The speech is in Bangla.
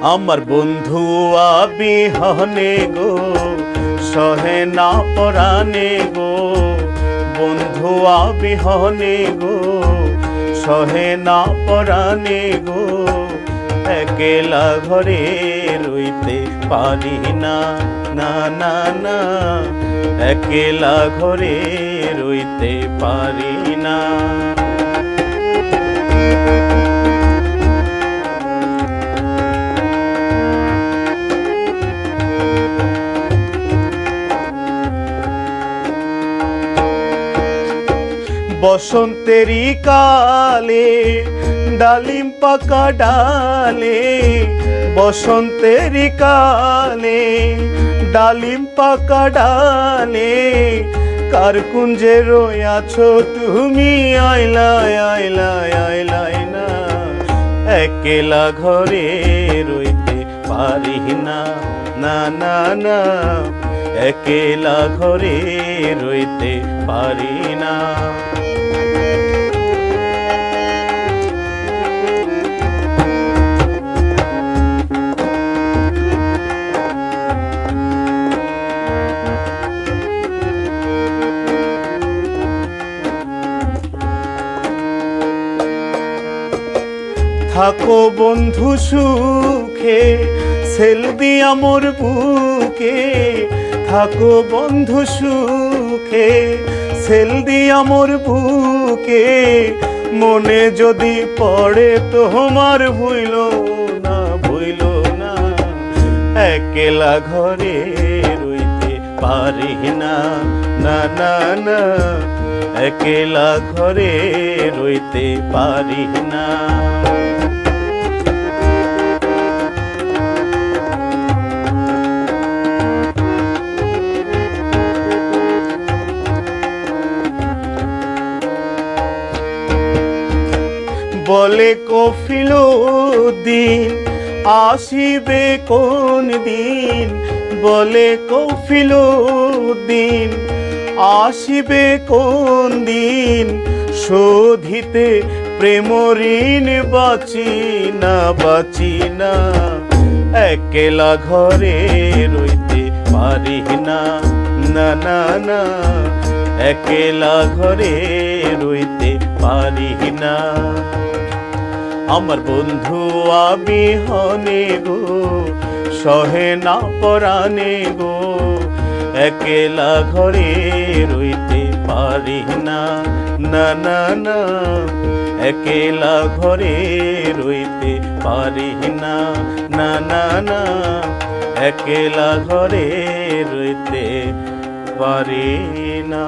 আমার বন্ধু আবিহনে গো সহে না পরাণে গো, বন্ধু আবিহনে গো সহে না পরাণে গো, একেলা ঘরে রইতে পারি না, না না না, একেলা ঘরে রইতে পারি না। বসন্তেরই কালে ডালিম পাকা ডালে, বসন্তেরই কালে ডালিম পাকা ডালে, কার কুঞ্জে রয়াছো তুমি আইলাই আইলাই আইলাই না, একেলা ঘরে রইতে পারি না, না না না, একেলা ঘরে রইতে পারি না। থাকো বন্ধু সুখে সেল দিয়া মোর বুকে, থাকো বন্ধু সুখে সেল দিয়া মোর বুকে, মনে যদি পড়ে তোমার ভুইল না ভুইল না, একেলা ঘরে রইতে পারি না, না না না, একেলা ঘরে রইতে পারি না। বলে কফিলুদ্দিন আসিবে কোন দিন, বলে কফিলুদ্দিন আসিবে কোন দিন, শোধিতে প্রেম ঋণ বাঁচি না বাঁচি না, একেলা ঘরে রইতে পারি না, না না না, একেলা ঘরে রইতে পারি না। আমার বন্ধু আবিহনে গো সহে না পরাণে গো, একেলা ঘরে রইতে পারি না, না না না, একেলা ঘরে রইতে পারি না, না না না, একেলা ঘরে রইতে পারি না।